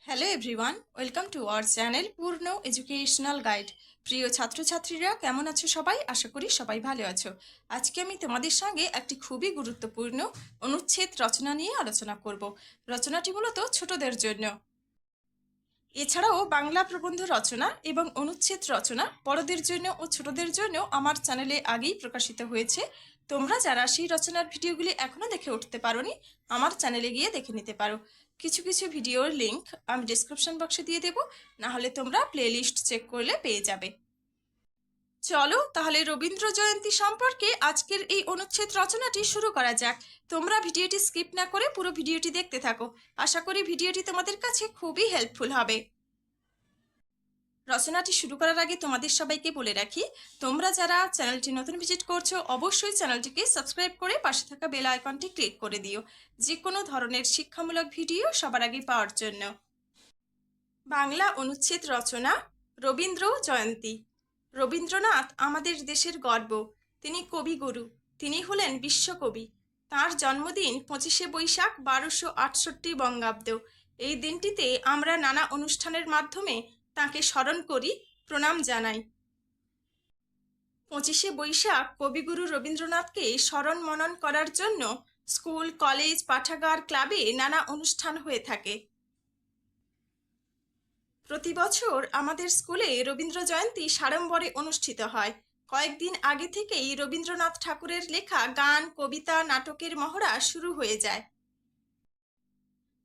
Hello everyone, welcome to our channel পূর্ণ educational guide. প্রিয় ছাত্রছাত্রীরা কেমন আছো সবাই? আশা করি সবাই ভালো আছো। আজকে আমি তোমাদের সঙ্গে একটি খুবই গুরুত্বপূর্ণ অনুচ্ছেদ রচনা নিয়ে আলোচনা করব। রচনাটি মূলত ছোটদের জন্য। এছাড়াও বাংলা প্রবন্ধ রচনা এবং অনুচ্ছেদ রচনা বড়দের জন্য ও ছোটদের জন্য আমার চ্যানেলে আগেই প্রকাশিত হয়েছে। তোমরা যারা সেই রচনার ভিডিওগুলি এখনো দেখে উঠতে পারোনি, আমার চ্যানেলে গিয়ে দেখে নিতে পারো। কিছু কিছু ভিডিওর লিংক আমি ডিসক্রিপশন বক্সে দিয়ে দেবো, না হলে তোমরা প্লেলিস্ট চেক করলে পেয়ে যাবে। চলো তাহলে রবীন্দ্র জয়ন্তী সম্পর্কে আজকের এই অনুচ্ছেদ রচনাটি শুরু করা যাক। তোমরা ভিডিওটি স্কিপ না করে পুরো ভিডিওটি দেখতে থাকো। আশা করি ভিডিওটি তোমাদের কাছে খুবই হেল্পফুল হবে। রচনাটি শুরু করার আগে তোমাদের সবাইকে বলে রাখি, তোমরা যারা চ্যানেলটি নতুন ভিজিট করছো অবশ্যই চ্যানেলটিকে সাবস্ক্রাইব করে পাশে থাকা বেল আইকনটি ক্লিক করে দিও, যে কোনো ধরনের শিক্ষামূলক ভিডিও সবার আগে পাওয়ার জন্য। বাংলা অনুচ্ছেদ রচনা রবীন্দ্র জয়ন্তী। রবীন্দ্রনাথ আমাদের দেশের গর্ব। তিনি কবিগুরু, তিনি হলেন বিশ্বকবি। তাঁর জন্মদিন 25শে বৈশাখ 1268 বঙ্গাব্দ। এই দিনটিতে আমরা নানা অনুষ্ঠানের মাধ্যমে তাঁকে স্মরণ করি, প্রণাম জানাই। 25শে বৈশাখ কবিগুরু রবীন্দ্রনাথকে স্মরণ মনন করার জন্য স্কুল, কলেজ, পাঠাগার, ক্লাবে নানা অনুষ্ঠান হয়ে থাকে। প্রতি বছর আমাদের স্কুলে রবীন্দ্র জয়ন্তী সাড়ম্বরে অনুষ্ঠিত হয়। কয়েকদিন আগে থেকেই রবীন্দ্রনাথ ঠাকুরের লেখা গান, কবিতা, নাটকের মহড়া শুরু হয়ে যায়।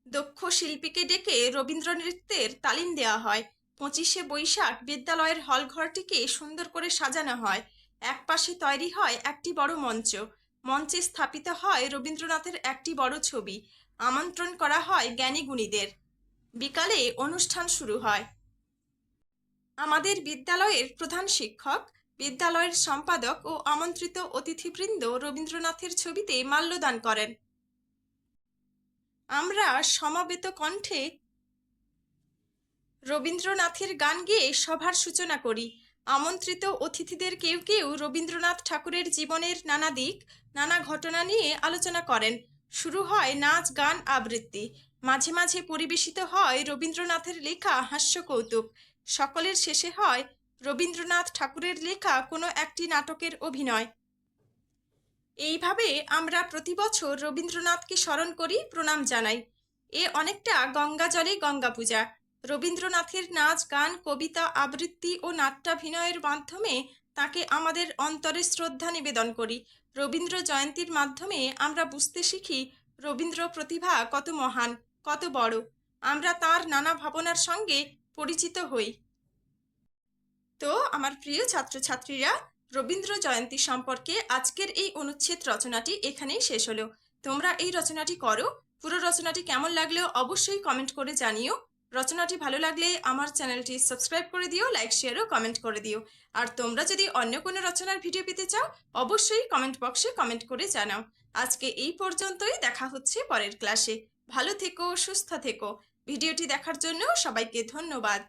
দক্ষ শিল্পীকে ডেকে রবীন্দ্র নৃত্যের তালিম দেওয়া হয়। 25শে বৈশাখ বিদ্যালয়ের হলঘরটিকে সুন্দর করে সাজানো হয়। একপাশে তৈরি হয় একটি বড় মঞ্চ। মঞ্চে স্থাপিত হয় রবীন্দ্রনাথের একটি বড় ছবি। আমন্ত্রণ করা হয় জ্ঞানী গুণীদের। বিকালে অনুষ্ঠান শুরু হয়। আমাদের বিদ্যালয়ের প্রধান শিক্ষক, বিদ্যালয়ের সম্পাদক ও আমন্ত্রিত অতিথিবৃন্দ রবীন্দ্রনাথের ছবিতে মাল্যদান করেন। আমরা সমবেত কণ্ঠে রবীন্দ্রনাথের গান গেয়ে সভার সূচনা করি। আমন্ত্রিত অতিথিদের কেউ কেউ রবীন্দ্রনাথ ঠাকুরের জীবনের নানা দিক, নানা ঘটনা নিয়ে আলোচনা করেন। শুরু হয় নাচ, গান, আবৃত্তি। মাঝে মাঝে পরিবেশিত হয় রবীন্দ্রনাথের লেখা হাস্যকৌতুক। সকলের শেষে হয় রবীন্দ্রনাথ ঠাকুরের লেখা কোনো একটি নাটকের অভিনয়। এইভাবে আমরা প্রতি বছর রবীন্দ্রনাথকে স্মরণ করি, প্রণাম জানাই। এ অনেকটা গঙ্গা জলে গঙ্গা পূজা। রবীন্দ্রনাথের নাচ, গান, কবিতা, আবৃত্তি ও নাট্যাভিনয়ের মাধ্যমে তাকে আমাদের অন্তরে শ্রদ্ধা নিবেদন করি। রবীন্দ্র জয়ন্তীর মাধ্যমে আমরা বুঝতে শিখি রবীন্দ্র প্রতিভা কত মহান, কত বড়। আমরা তার নানা ভাবনার সঙ্গে পরিচিত হই। তো আমার প্রিয় ছাত্রছাত্রীরা, রবীন্দ্র জয়ন্তী সম্পর্কে আজকের এই অনুচ্ছেদ রচনাটি এখানেই শেষ হলো। তোমরা এই রচনাটি করো। পুরো রচনাটি কেমন লাগলো অবশ্যই কমেন্ট করে জানিও। রচনাটি ভালো লাগলে আমার চ্যানেলটি সাবস্ক্রাইব করে দিও, লাইক, শেয়ার ও কমেন্ট করে দিও। আর তোমরা যদি অন্য কোনো রচনার ভিডিও পেতে চাও অবশ্যই কমেন্ট বক্সে কমেন্ট করে জানাও। আজকে এই পর্যন্তই, দেখা হচ্ছে পরের ক্লাসে। ভালো থেকো, সুস্থ থেকো। ভিডিওটি দেখার জন্য সবাইকে ধন্যবাদ।